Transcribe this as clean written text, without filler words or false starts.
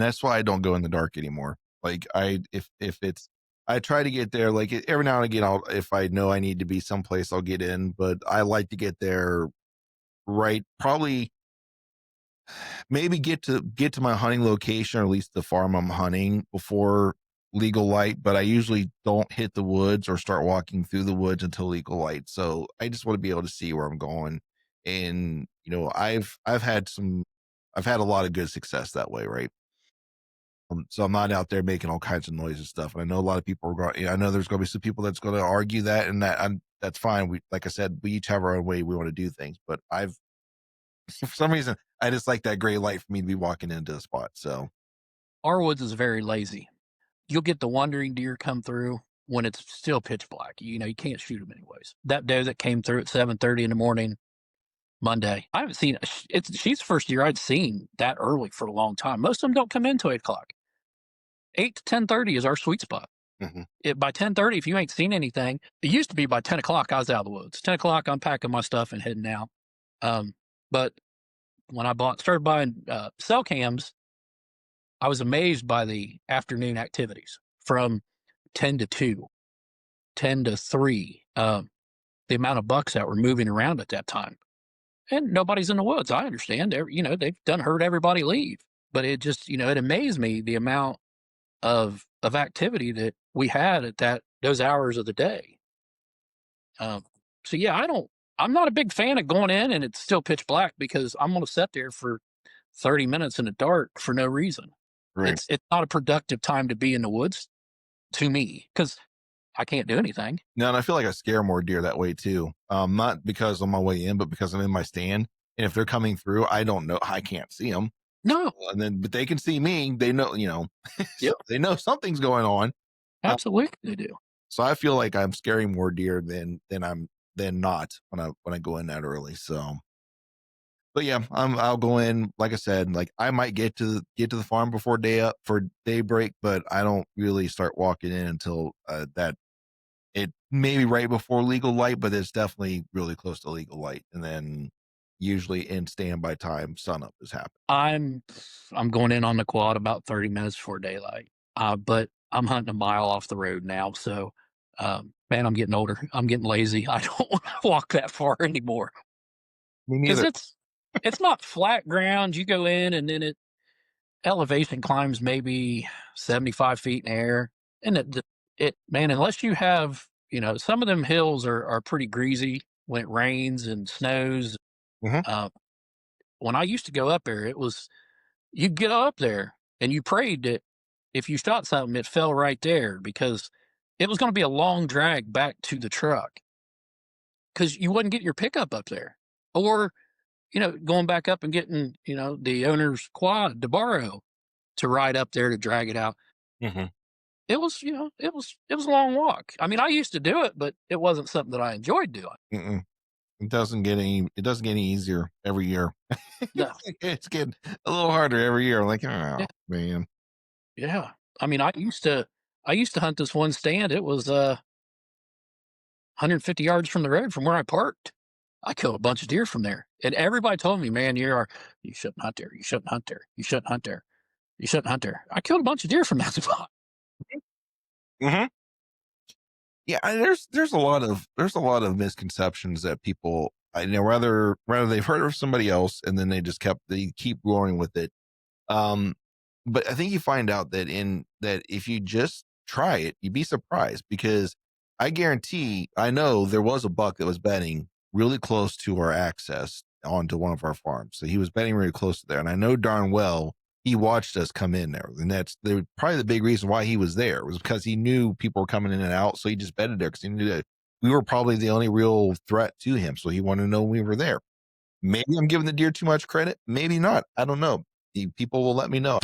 and that's why I don't go in the dark anymore. Like if it's, I try to get there like every now and again. If I know I need to be someplace, I'll get in. But I like to get there right, probably maybe get to my hunting location, or at least the farm I'm hunting, before legal light. But I usually don't hit the woods or start walking through the woods until legal light. So I just want to be able to see where I'm going. And I've had a lot of good success that way, right? So I'm not out there making all kinds of noise and stuff. And I know a lot of people are going. I know there's going to be some people that's going to argue that, and that's fine. We, like I said, we each have our own way we want to do things. But for some reason, I just like that gray light for me to be walking into the spot. So Our woods is very lazy. You'll get the wandering deer come through when it's still pitch black. You can't shoot them anyways. That doe that came through at 7:30 in the morning Monday, I haven't seen. She's the first deer I'd seen that early for a long time. Most of them don't come in till 8 o'clock. 8 to 10:30 is our sweet spot. mhm. By 10:30, if you ain't seen anything, it used to be by 10 o'clock I was out of the woods. 10 o'clock, I'm packing my stuff and heading out. But when I started buying cell cams, I was amazed by the afternoon activities from 10 to 2, 10 to 3, the amount of bucks that were moving around at that time. And nobody's in the woods. I understand. They've done heard everybody leave. But it just, it amazed me the amount of activity that we had at those hours of the day. So yeah, I'm not a big fan of going in and it's still pitch black, because I'm going to sit there for 30 minutes in the dark for no reason. Right. It's not a productive time to be in the woods to me, because I can't do anything. No, and I feel like I scare more deer that way too. Not because on my way in, but because I'm in my stand. And if they're coming through, I don't know. I can't see them. No, But they can see me. They know, yep, they know something's going on. Uh, absolutely they do. so I feel like I'm scaring more deer than not when I go in that early. So, but yeah, I'll go in. Like I said, like I might get to the farm before daybreak, but I don't really start walking in until that it maybe right before legal light, but it's definitely really close to legal light, and then usually in standby time, sunup is happening. I'm going in on the quad about 30 minutes before daylight. But I'm hunting a mile off the road now, so man, I'm getting older. I'm getting lazy. I don't want to walk that far anymore, Me because neither. it's not flat ground. You go in and then elevation climbs maybe 75 feet in air, and it man, unless you have, some of them hills are pretty greasy when it rains and snows. Hmm. Uh, when I used to go up there, it was, you get up there and you prayed that if you shot something, it fell right there, because it was going to be a long drag back to the truck, because you wouldn't get your pickup up there, or going back up and getting the owner's quad to borrow to ride up there to drag it out. Hmm. It was a long walk. I mean, I used to do it, but it wasn't something that I enjoyed doing. Mm-mm. It doesn't get any easier every year. No. It's getting a little harder every year. I'm like, oh Yeah. man. Yeah. I mean, I used to hunt this one stand. It was 150 yards from the road from where I parked. I killed a bunch of deer from there. And everybody told me, man, you shouldn't hunt there. You shouldn't hunt there. You shouldn't hunt there. You shouldn't hunt there. I killed a bunch of deer from that spot. Hmm. Yeah, there's a lot of misconceptions that people, I know, rather they've heard of somebody else, and then they keep going with it. Um, but I think you find out that if you just try it, you'd be surprised, because I know there was a buck that was bedding really close to our access onto one of our farms. So he was bedding really close to there. And I know darn well he watched us come in there. And probably the big reason why he was there was because he knew people were coming in and out. So he just bedded there because he knew that we were probably the only real threat to him. So he wanted to know we were there. Maybe I'm giving the deer too much credit. Maybe not. I don't know. People will let me know.